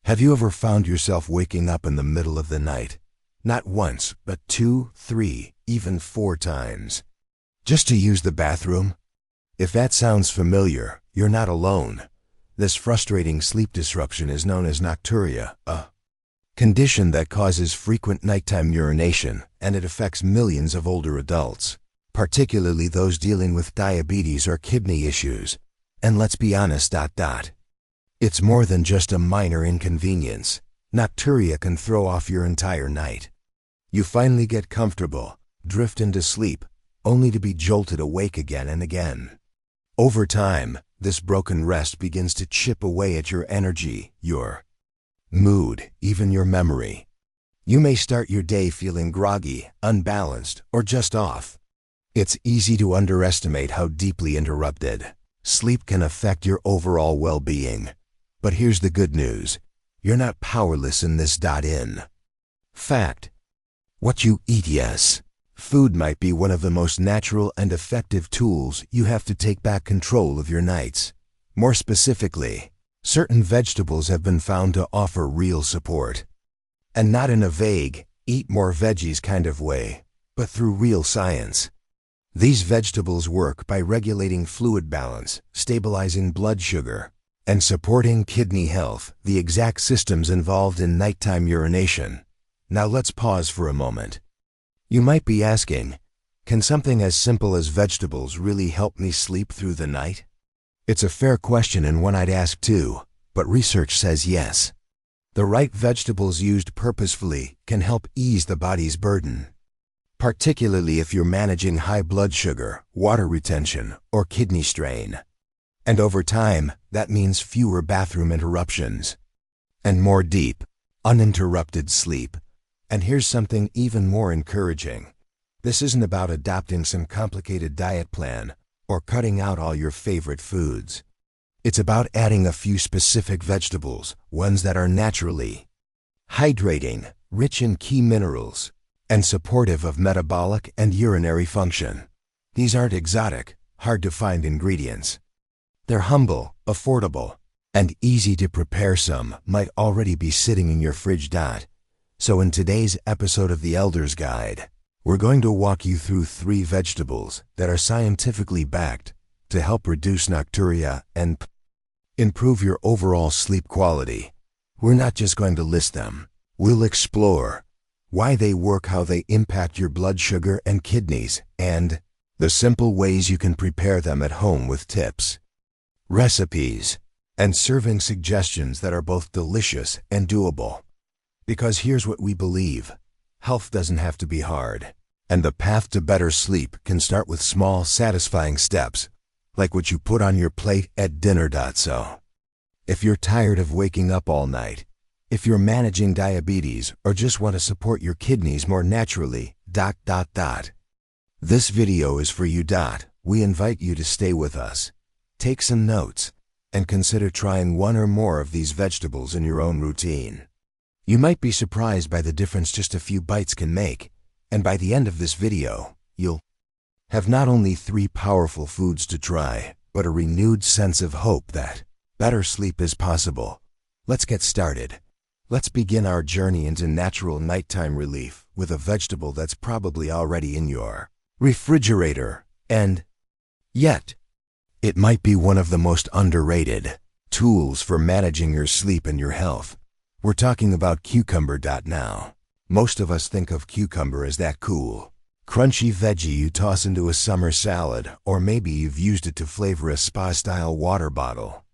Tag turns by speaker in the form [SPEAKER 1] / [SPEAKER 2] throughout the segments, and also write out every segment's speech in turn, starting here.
[SPEAKER 1] Have you ever found yourself waking up in the middle of the night? Not once, but 2, 3, even 4 times. Just to use the bathroom? If that sounds familiar, you're not alone. This frustrating sleep disruption is known as nocturia, a condition that causes frequent nighttime urination, and it affects millions of older adults, particularly those dealing with diabetes or kidney issues. And let's be honest, it's more than just a minor inconvenience. Nocturia can throw off your entire night. You finally get comfortable, drift into sleep, only to be jolted awake again and again. Over time, this broken rest begins to chip away at your energy, your mood, even your memory. You may start your day feeling groggy, unbalanced, or just off. It's easy to underestimate how deeply interrupted sleep can affect your overall well-being. But here's the good news. You're not powerless in this. In fact, what you eat, yes. Food might be one of the most natural and effective tools you have to take back control of your nights. More specifically, certain vegetables have been found to offer real support. And not in a vague, eat more veggies kind of way, but through real science. These vegetables work by regulating fluid balance, stabilizing blood sugar, and supporting kidney health, the exact systems involved in nighttime urination. Now let's pause for a moment. You might be asking, can something as simple as vegetables really help me sleep through the night? It's a fair question and one I'd ask too, but research says yes. The right vegetables used purposefully can help ease the body's burden, particularly if you're managing high blood sugar, water retention, or kidney strain. And over time, that means fewer bathroom interruptions and more deep, uninterrupted sleep. And here's something even more encouraging. This isn't about adopting some complicated diet plan or cutting out all your favorite foods. It's about adding a few specific vegetables, ones that are naturally hydrating, rich in key minerals, and supportive of metabolic and urinary function. These aren't exotic, hard-to-find ingredients. They're humble, affordable, and easy to prepare. Some might already be sitting in your fridge. So in today's episode of The Elder's Guide, we're going to walk you through 3 vegetables that are scientifically backed to help reduce nocturia and improve your overall sleep quality. We're not just going to list them. We'll explore why they work, how they impact your blood sugar and kidneys, and the simple ways you can prepare them at home with tips, recipes, and serving suggestions that are both delicious and doable. Because here's what we believe. Health doesn't have to be hard. And the path to better sleep can start with small, satisfying steps, like what you put on your plate at dinner. So, if you're tired of waking up all night, if you're managing diabetes, or just want to support your kidneys more naturally, this video is for you. We invite you to stay with us, take some notes, and consider trying one or more of these vegetables in your own routine. You might be surprised by the difference just a few bites can make, and by the end of this video, you'll have not only 3 powerful foods to try, but a renewed sense of hope that better sleep is possible. Let's get started. Let's begin our journey into natural nighttime relief with a vegetable that's probably already in your refrigerator, and yet, it might be one of the most underrated tools for managing your sleep and your health. We're talking about cucumber. Now, most of us think of cucumber as that cool, crunchy veggie you toss into a summer salad, or maybe you've used it to flavor a spa-style water bottle.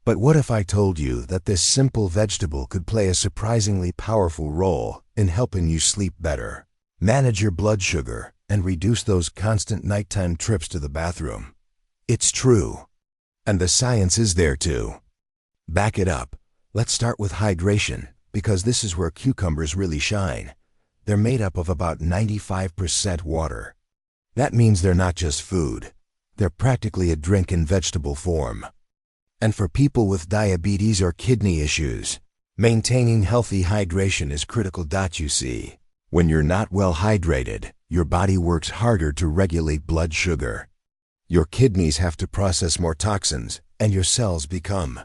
[SPEAKER 1] But what if I told you that this simple vegetable could play a surprisingly powerful role in helping you sleep better, manage your blood sugar, and reduce those constant nighttime trips to the bathroom? It's true. And the science is there too. Back it up. Let's start with hydration, because this is where cucumbers really shine. They're made up of about 95% water. That means they're not just food. They're practically a drink in vegetable form. And for people with diabetes or kidney issues, maintaining healthy hydration is critical. You see, when you're not well hydrated, your body works harder to regulate blood sugar. Your kidneys have to process more toxins, and your cells become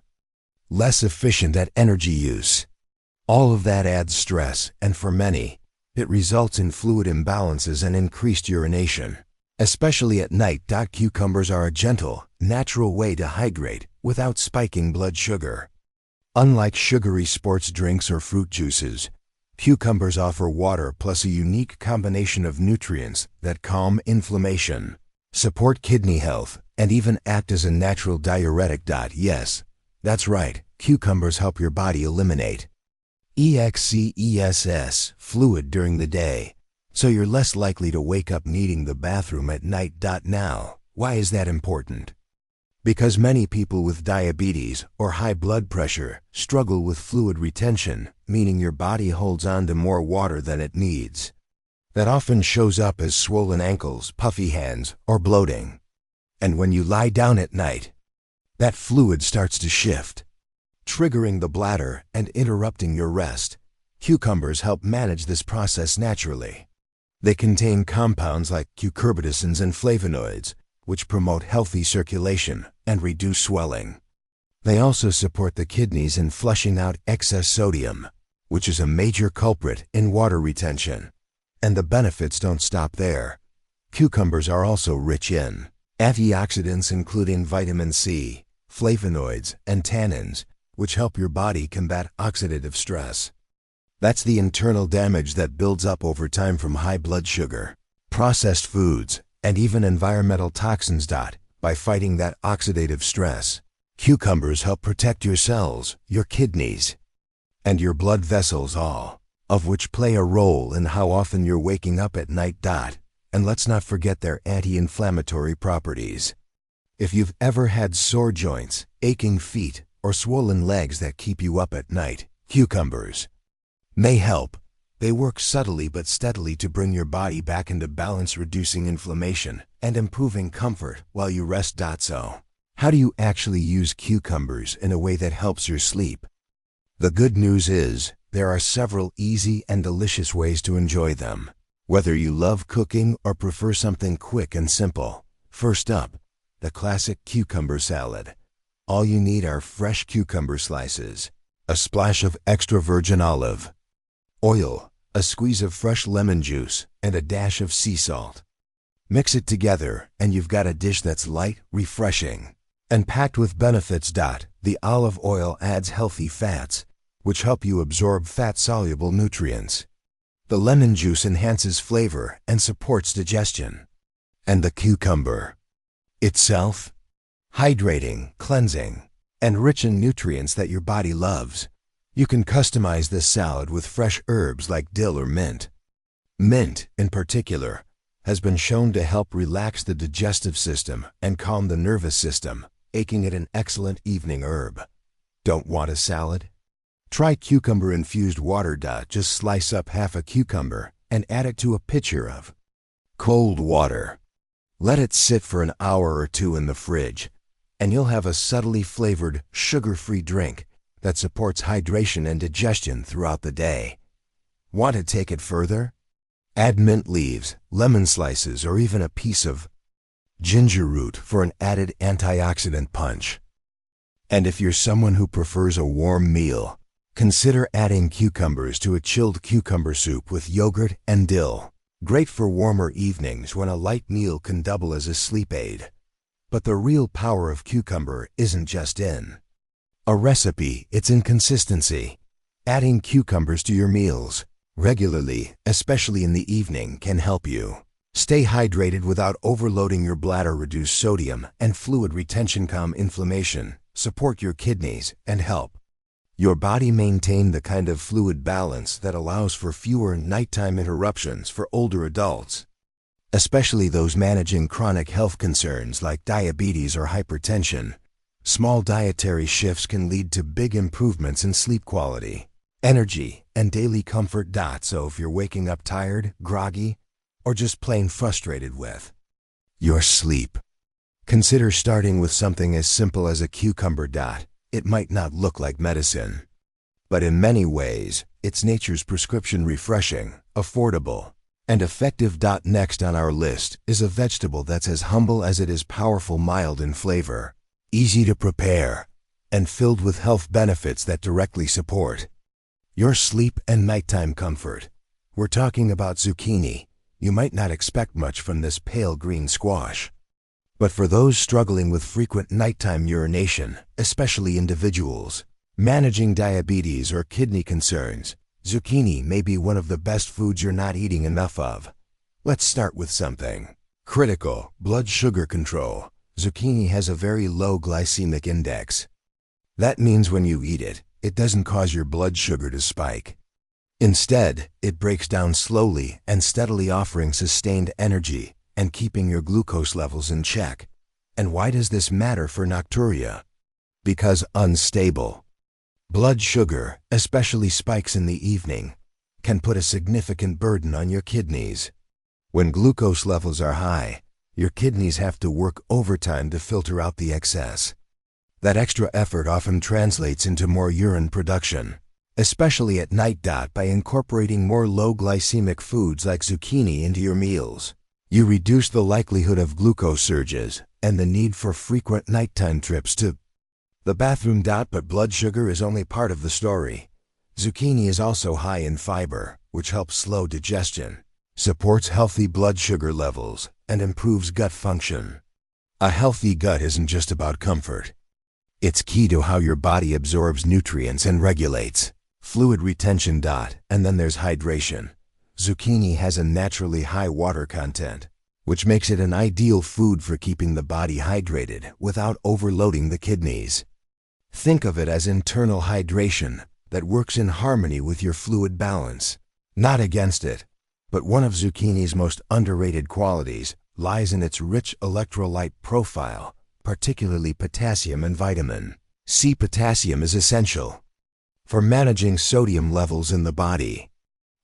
[SPEAKER 1] less efficient at energy use. All of that adds stress, and for many, it results in fluid imbalances and increased urination. Especially at night, cucumbers are a gentle, natural way to hydrate without spiking blood sugar. Unlike sugary sports drinks or fruit juices, cucumbers offer water plus a unique combination of nutrients that calm inflammation, support kidney health, and even act as a natural diuretic. Yes, that's right, cucumbers help your body eliminate excess fluid during the day, so you're less likely to wake up needing the bathroom at night. Now, why is that important? Because many people with diabetes or high blood pressure struggle with fluid retention, meaning your body holds on to more water than it needs. That often shows up as swollen ankles, puffy hands, or bloating. And when you lie down at night, that fluid starts to shift, triggering the bladder and interrupting your rest. Cucumbers help manage this process naturally. They contain compounds like cucurbitacins and flavonoids, which promote healthy circulation and reduce swelling. They also support the kidneys in flushing out excess sodium, which is a major culprit in water retention. And the benefits don't stop there. Cucumbers are also rich in antioxidants including vitamin C, flavonoids, and tannins, which help your body combat oxidative stress. That's the internal damage that builds up over time from high blood sugar, processed foods, and even environmental toxins. By fighting that oxidative stress, cucumbers help protect your cells, your kidneys, and your blood vessels, all of which play a role in how often you're waking up at night. And let's not forget their anti-inflammatory properties. If you've ever had sore joints, aching feet, or swollen legs that keep you up at night, cucumbers may help. They work subtly but steadily to bring your body back into balance, reducing inflammation and improving comfort while you rest. So, how do you actually use cucumbers in a way that helps your sleep? The good news is, there are several easy and delicious ways to enjoy them. Whether you love cooking or prefer something quick and simple. First up, the classic cucumber salad. All you need are fresh cucumber slices, a splash of extra virgin olive oil, a squeeze of fresh lemon juice, and a dash of sea salt. Mix it together and you've got a dish that's light, refreshing, and packed with benefits. The olive oil adds healthy fats, which help you absorb fat-soluble nutrients. The lemon juice enhances flavor and supports digestion. And the cucumber itself, hydrating, cleansing, and rich in nutrients that your body loves. You can customize this salad with fresh herbs like dill or mint. Mint, in particular, has been shown to help relax the digestive system and calm the nervous system, making it an excellent evening herb. Don't want a salad? Try cucumber-infused water. Just slice up half a cucumber and add it to a pitcher of cold water. Let it sit for an hour or two in the fridge, and you'll have a subtly flavored, sugar-free drink that supports hydration and digestion throughout the day. Want to take it further? Add mint leaves, lemon slices, or even a piece of ginger root for an added antioxidant punch. And if you're someone who prefers a warm meal, consider adding cucumbers to a chilled cucumber soup with yogurt and dill. Great for warmer evenings when a light meal can double as a sleep aid. But the real power of cucumber isn't just in a recipe, it's in consistency. Adding cucumbers to your meals regularly, especially in the evening, can help you stay hydrated without overloading your bladder, reduce sodium and fluid retention, calm inflammation, support your kidneys, and help your body maintain the kind of fluid balance that allows for fewer nighttime interruptions for older adults, especially those managing chronic health concerns like diabetes or hypertension. Small dietary shifts can lead to big improvements in sleep quality, energy, and daily comfort. So if you're waking up tired, groggy, or just plain frustrated with your sleep, consider starting with something as simple as a cucumber. It might not look like medicine, but in many ways, it's nature's prescription, refreshing, affordable, and effective. Next on our list is a vegetable that's as humble as it is powerful, mild in flavor, easy to prepare, and filled with health benefits that directly support your sleep and nighttime comfort. We're talking about zucchini. You might not expect much from this pale green squash. But for those struggling with frequent nighttime urination, especially individuals managing diabetes or kidney concerns, zucchini may be one of the best foods you're not eating enough of. Let's start with something critical: blood sugar control. Zucchini has a very low glycemic index. That means when you eat it, it doesn't cause your blood sugar to spike. Instead, it breaks down slowly and steadily, offering sustained energy and keeping your glucose levels in check. And why does this matter for nocturia? Because unstable blood sugar, especially spikes in the evening, can put a significant burden on your kidneys. When glucose levels are high, your kidneys have to work overtime to filter out the excess. That extra effort often translates into more urine production, especially at night. By incorporating more low glycemic foods like zucchini into your meals, you reduce the likelihood of glucose surges and the need for frequent nighttime trips to the bathroom. But blood sugar is only part of the story. Zucchini is also high in fiber, which helps slow digestion, supports healthy blood sugar levels, and improves gut function. A healthy gut isn't just about comfort. It's key to how your body absorbs nutrients and regulates fluid retention. And then there's hydration. Zucchini has a naturally high water content, which makes it an ideal food for keeping the body hydrated without overloading the kidneys. Think of it as internal hydration that works in harmony with your fluid balance, not against it. But one of zucchini's most underrated qualities lies in its rich electrolyte profile, particularly potassium and vitamin C. Potassium is essential for managing sodium levels in the body.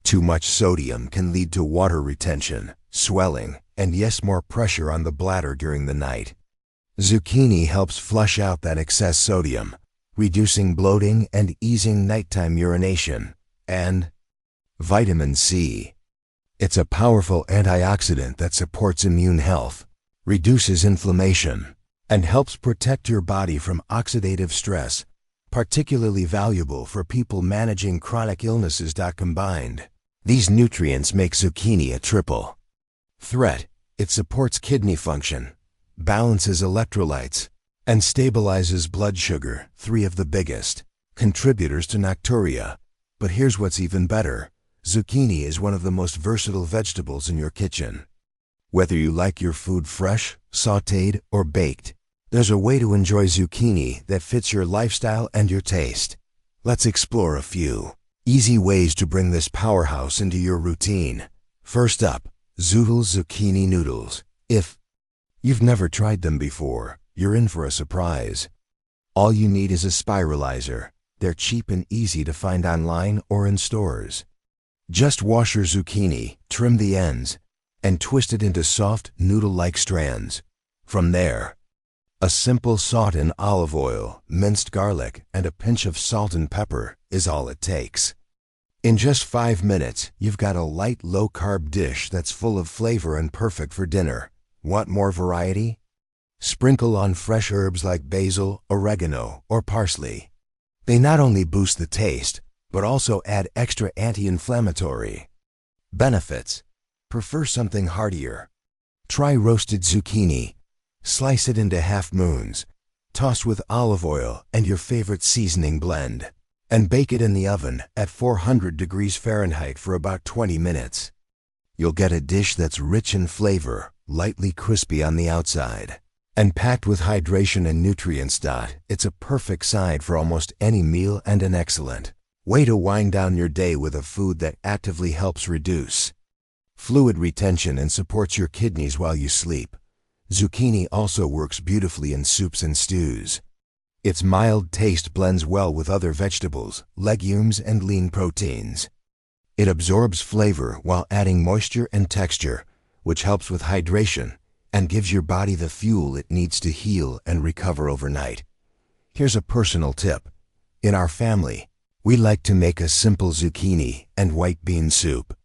[SPEAKER 1] Too much sodium can lead to water retention, swelling, and more pressure on the bladder during the night. Zucchini helps flush out that excess sodium, reducing bloating and easing nighttime urination. And vitamin C. It's a powerful antioxidant that supports immune health, reduces inflammation, and helps protect your body from oxidative stress, particularly valuable for people managing chronic illnesses. Combined, these nutrients make zucchini a triple threat. It supports kidney function, balances electrolytes, and stabilizes blood sugar, three of the biggest contributors to nocturia. But here's what's even better. Zucchini is one of the most versatile vegetables in your kitchen. Whether you like your food fresh, sautéed, or baked, there's a way to enjoy zucchini that fits your lifestyle and your taste. Let's explore a few easy ways to bring this powerhouse into your routine. First up, zoodle zucchini noodles. If you've never tried them before, you're in for a surprise. All you need is a spiralizer. They're cheap and easy to find online or in stores. Just wash your zucchini, trim the ends, and twist it into soft, noodle-like strands. From there, a simple sauté in olive oil, minced garlic, and a pinch of salt and pepper is all it takes. In just 5 minutes, you've got a light, low-carb dish that's full of flavor and perfect for dinner. Want more variety? Sprinkle on fresh herbs like basil, oregano, or parsley. They not only boost the taste, but also add extra anti-inflammatory benefits. Prefer something heartier? Try roasted zucchini. Slice it into half moons. Toss with olive oil and your favorite seasoning blend, and bake it in the oven at 400 degrees Fahrenheit for about 20 minutes. You'll get a dish that's rich in flavor, lightly crispy on the outside, and packed with hydration and nutrients. It's a perfect side for almost any meal and an excellent way to wind down your day with a food that actively helps reduce fluid retention and supports your kidneys while you sleep. Zucchini also works beautifully in soups and stews. Its mild taste blends well with other vegetables, legumes, and lean proteins. It absorbs flavor while adding moisture and texture, which helps with hydration and gives your body the fuel it needs to heal and recover overnight. Here's a personal tip. In our family, we like to make a simple zucchini and white bean soup.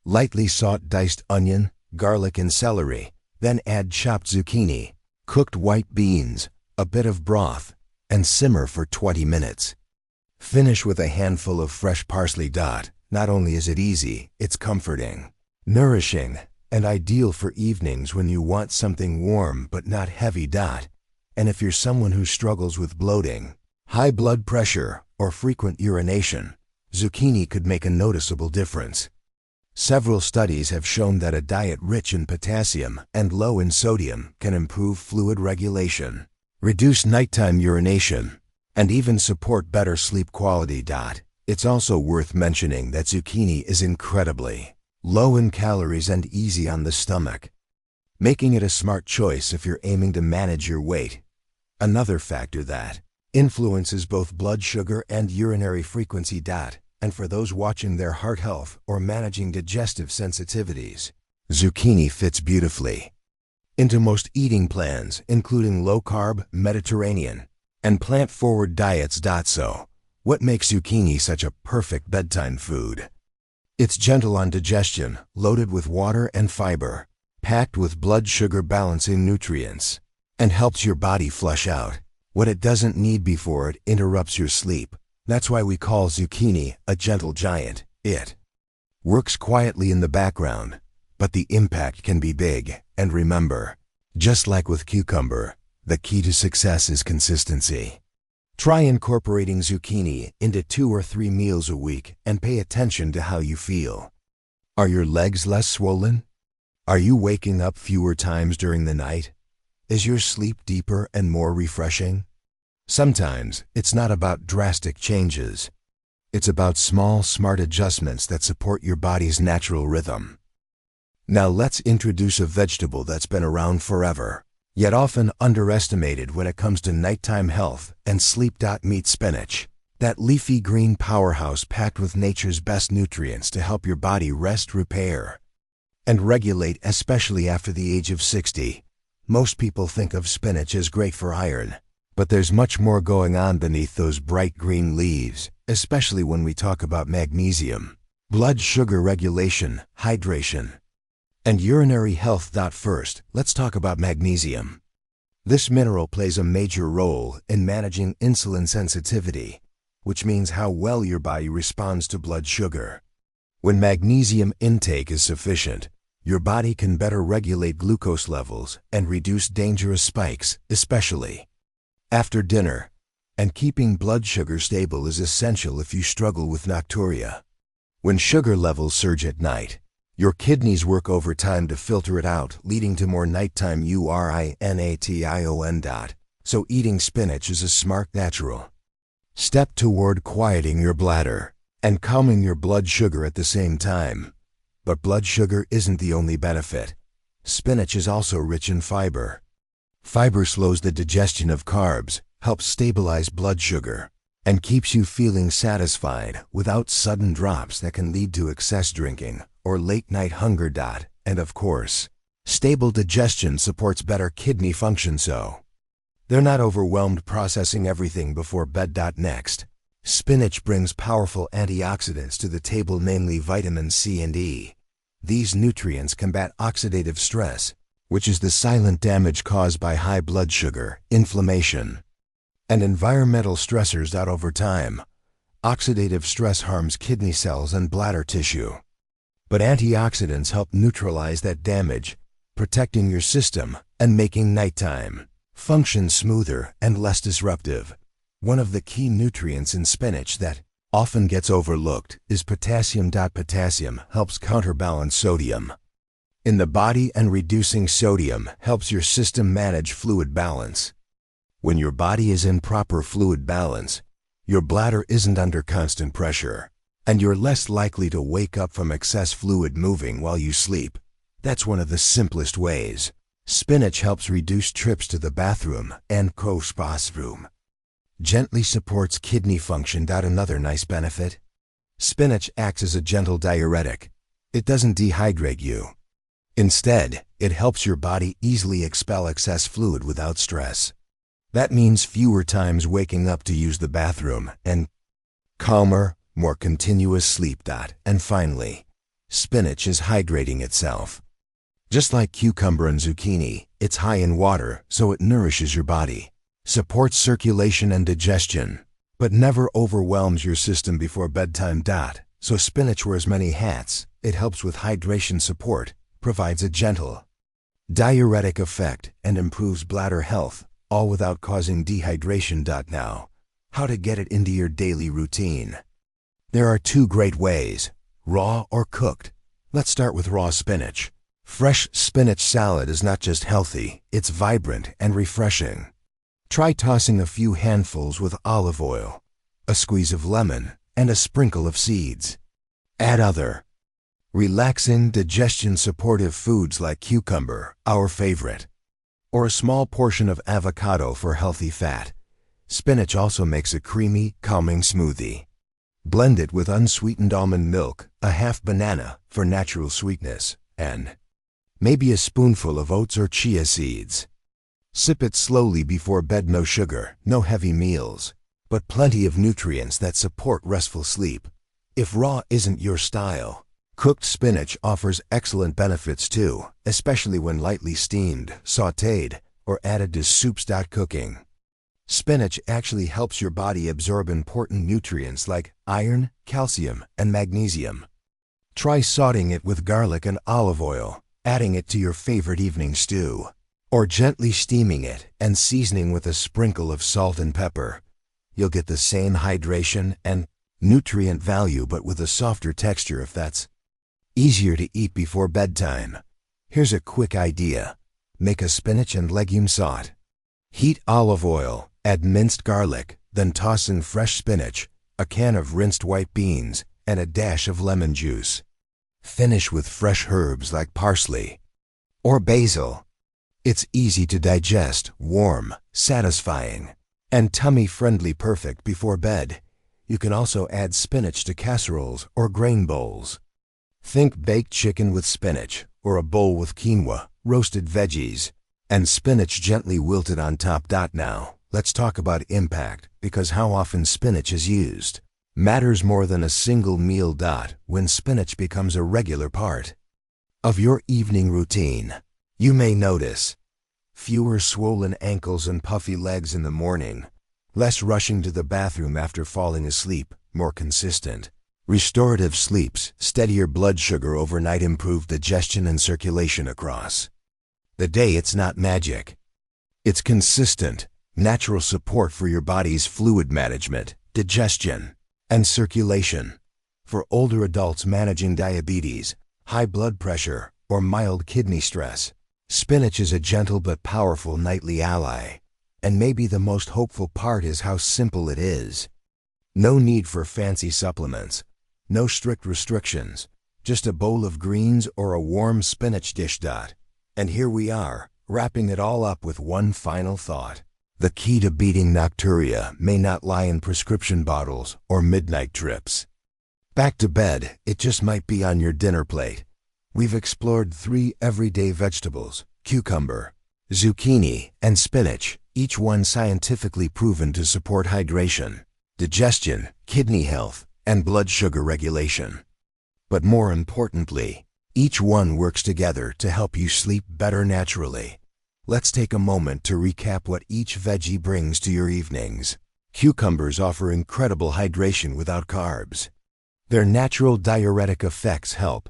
[SPEAKER 1] Lightly saute diced onion, garlic, and celery, then add chopped zucchini, cooked white beans, a bit of broth, and simmer for 20 minutes. Finish with a handful of fresh parsley. Not only is it easy, it's comforting, nourishing, and ideal for evenings when you want something warm but not heavy. And if you're someone who struggles with bloating, high blood pressure, or frequent urination, zucchini could make a noticeable difference. Several studies have shown that a diet rich in potassium and low in sodium can improve fluid regulation, reduce nighttime urination, and even support better sleep quality. It's also worth mentioning that zucchini is incredibly low in calories and easy on the stomach, making it a smart choice if you're aiming to manage your weight. Another factor that influences both blood sugar and urinary frequency. And for those watching their heart health or managing digestive sensitivities, zucchini fits beautifully into most eating plans, including low-carb, Mediterranean, and plant-forward diets. So, what makes zucchini such a perfect bedtime food? It's gentle on digestion, loaded with water and fiber, packed with blood sugar balancing nutrients, and helps your body flush out what it doesn't need before it interrupts your sleep. That's why we call zucchini a gentle giant. It works quietly in the background, but the impact can be big. And remember, just like with cucumber, the key to success is consistency. Try incorporating zucchini into 2 or 3 meals a week and pay attention to how you feel. Are your legs less swollen? Are you waking up fewer times during the night? Is your sleep deeper and more refreshing? Sometimes it's not about drastic changes. It's about small, smart adjustments that support your body's natural rhythm. Now let's introduce a vegetable that's been around forever, yet often underestimated when it comes to nighttime health and sleep. Meet spinach, that leafy green powerhouse packed with nature's best nutrients to help your body rest, repair, and regulate, especially after the age of 60. Most people think of spinach as great for iron, but there's much more going on beneath those bright green leaves, especially when we talk about magnesium, blood sugar regulation, hydration, and urinary health. First, let's talk about magnesium. This mineral plays a major role in managing insulin sensitivity, which means how well your body responds to blood sugar. When magnesium intake is sufficient, your body can better regulate glucose levels and reduce dangerous spikes, especially after dinner. And keeping blood sugar stable is essential if you struggle with nocturia. When sugar levels surge at night, your kidneys work overtime to filter it out, leading to more nighttime urination. So eating spinach is a smart, natural step toward quieting your bladder and calming your blood sugar at the same time. But blood sugar isn't the only benefit. Spinach is also rich in fiber. Fiber slows the digestion of carbs, helps stabilize blood sugar, and keeps you feeling satisfied without sudden drops that can lead to excess drinking or late-night hunger. And of course, stable digestion supports better kidney function, so they're not overwhelmed processing everything before bed. Next, spinach brings powerful antioxidants to the table, namely vitamin C and E. These nutrients combat oxidative stress, which is the silent damage caused by high blood sugar, inflammation, and environmental stressors. Over time, oxidative stress harms kidney cells and bladder tissue. But antioxidants help neutralize that damage, protecting your system and making nighttime function smoother and less disruptive. One of the key nutrients in spinach that often gets overlooked is potassium. Potassium helps counterbalance sodium in the body, and reducing sodium helps your system manage fluid balance. When your body is in proper fluid balance, your bladder isn't under constant pressure, and you're less likely to wake up from excess fluid moving while you sleep. That's one of the simplest ways. Spinach helps reduce trips to the bathroom and colostrum. Gently supports kidney function. Another nice benefit: spinach acts as a gentle diuretic. It doesn't dehydrate you. Instead, it helps your body easily expel excess fluid without stress. That means fewer times waking up to use the bathroom and calmer, more continuous sleep. And finally, spinach is hydrating itself. Just like cucumber and zucchini, it's high in water, so it nourishes your body. supports circulation and digestion, but never overwhelms your system before bedtime. So spinach wears many hats. It helps with hydration support, provides a gentle diuretic effect, and improves bladder health, all without causing dehydration. Now, how to get it into your daily routine. There are two great ways, raw or cooked. Let's start with raw spinach. Fresh spinach salad is not just healthy, it's vibrant and refreshing. Try tossing a few handfuls with olive oil, a squeeze of lemon, and a sprinkle of seeds. Add other relaxing, digestion-supportive foods like cucumber, our favorite, or a small portion of avocado for healthy fat. Spinach also makes a creamy, calming smoothie. Blend it with unsweetened almond milk, a half banana for natural sweetness, and maybe a spoonful of oats or chia seeds. Sip it slowly before bed. No sugar, no heavy meals, but plenty of nutrients that support restful sleep. If raw isn't your style, cooked spinach offers excellent benefits too, especially when lightly steamed, sautéed, or added to soups. Cooking spinach actually helps your body absorb important nutrients like iron, calcium, and magnesium. Try sautéing it with garlic and olive oil, adding it to your favorite evening stew, or gently steaming it and seasoning with a sprinkle of salt and pepper. You'll get the same hydration and nutrient value but with a softer texture if that's easier to eat before bedtime. Here's a quick idea. Make a spinach and legume sauté. Heat olive oil, add minced garlic, then toss in fresh spinach, a can of rinsed white beans, and a dash of lemon juice. Finish with fresh herbs like parsley or basil. It's easy to digest, warm, satisfying, and tummy-friendly, perfect before bed. You can also add spinach to casseroles or grain bowls. Think baked chicken with spinach, or a bowl with quinoa, roasted veggies, and spinach gently wilted on top. Now, let's talk about impact, because how often spinach is used matters more than a single meal. When spinach becomes a regular part of your evening routine, you may notice fewer swollen ankles and puffy legs in the morning, less rushing to the bathroom after falling asleep, more consistent restorative sleeps, steadier blood sugar overnight, improved digestion and circulation across the day. It's not magic. It's consistent, natural support for your body's fluid management, digestion, and circulation. For older adults managing diabetes, high blood pressure, or mild kidney stress, spinach is a gentle but powerful nightly ally. And maybe the most hopeful part is how simple it is. No need for fancy supplements, no strict restrictions, just a bowl of greens or a warm spinach dish. And here we are, wrapping it all up with one final thought. The key to beating nocturia may not lie in prescription bottles or midnight trips back to bed, it just might be on your dinner plate. We've explored 3 everyday vegetables, cucumber, zucchini, and spinach, each one scientifically proven to support hydration, digestion, kidney health, and blood sugar regulation. But more importantly, each one works together to help you sleep better naturally. Let's take a moment to recap what each veggie brings to your evenings. Cucumbers offer incredible hydration without carbs. Their natural diuretic effects help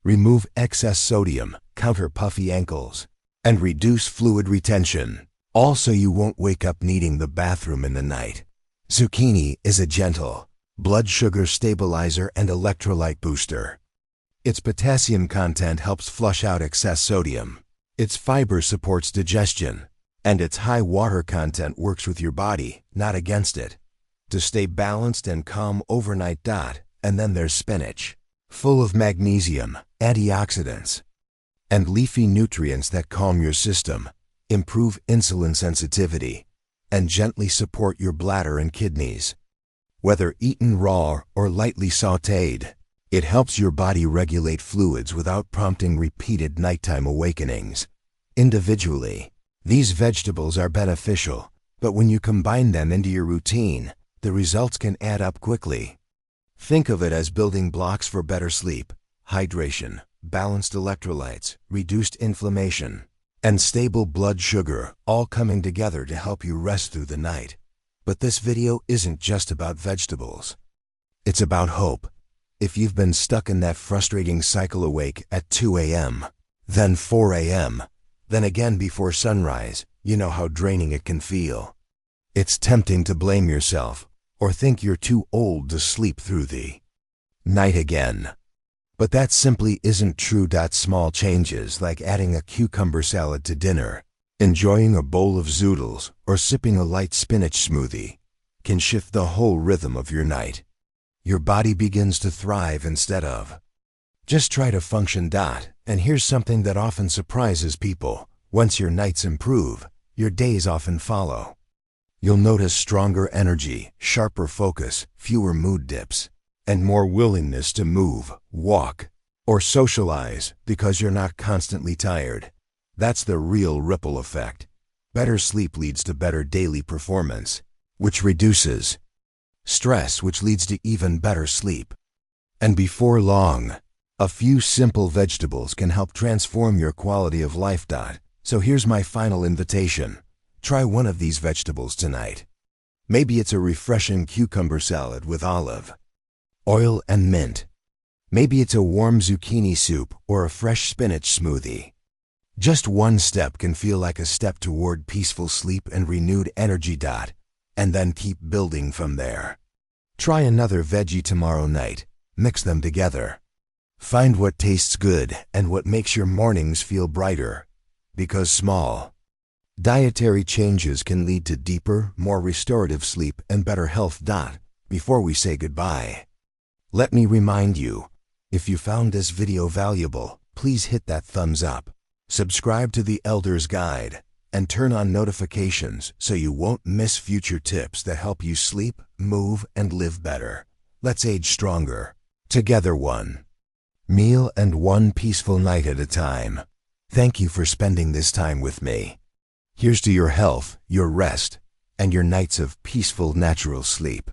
[SPEAKER 1] remove excess sodium, counter puffy ankles, and reduce fluid retention. Also, you won't wake up needing the bathroom in the night. Zucchini is a gentle blood sugar stabilizer and electrolyte booster. Its potassium content helps flush out excess sodium. Its fiber supports digestion, and its high water content works with your body, not against it, to stay balanced and calm overnight. And then there's spinach, full of magnesium, antioxidants, and leafy nutrients that calm your system, improve insulin sensitivity, and gently support your bladder and kidneys. Whether eaten raw or lightly sautéed, it helps your body regulate fluids without prompting repeated nighttime awakenings. Individually, these vegetables are beneficial, but when you combine them into your routine, the results can add up quickly. Think of it as building blocks for better sleep, hydration, balanced electrolytes, reduced inflammation, and stable blood sugar, all coming together to help you rest through the night. But this video isn't just about vegetables. It's about hope. If you've been stuck in that frustrating cycle, awake at 2 a.m., then 4 a.m., then again before sunrise, you know how draining it can feel. It's tempting to blame yourself or think you're too old to sleep through the night again. But that simply isn't true. Small changes like adding a cucumber salad to dinner, enjoying a bowl of zoodles, or sipping a light spinach smoothie can shift the whole rhythm of your night. Your body begins to thrive instead of just try to function. And here's something that often surprises people. Once your nights improve, your days often follow. You'll notice stronger energy, sharper focus, fewer mood dips, and more willingness to move, walk, or socialize because you're not constantly tired. That's the real ripple effect. Better sleep leads to better daily performance, which reduces stress, which leads to even better sleep. And before long, a few simple vegetables can help transform your quality of life. So here's my final invitation. Try one of these vegetables tonight. Maybe it's a refreshing cucumber salad with olive oil and mint. Maybe it's a warm zucchini soup or a fresh spinach smoothie. Just one step can feel like a step toward peaceful sleep and renewed energy. And then keep building from there. Try another veggie tomorrow night. Mix them together. Find what tastes good and what makes your mornings feel brighter. Because small dietary changes can lead to deeper, more restorative sleep and better health. Before we say goodbye, let me remind you, if you found this video valuable, please hit that thumbs up, subscribe to the Elder's Guide, and turn on notifications so you won't miss future tips that help you sleep, move, and live better. Let's age stronger, together, one meal and one peaceful night at a time. Thank you for spending this time with me. Here's to your health, your rest, and your nights of peaceful natural sleep.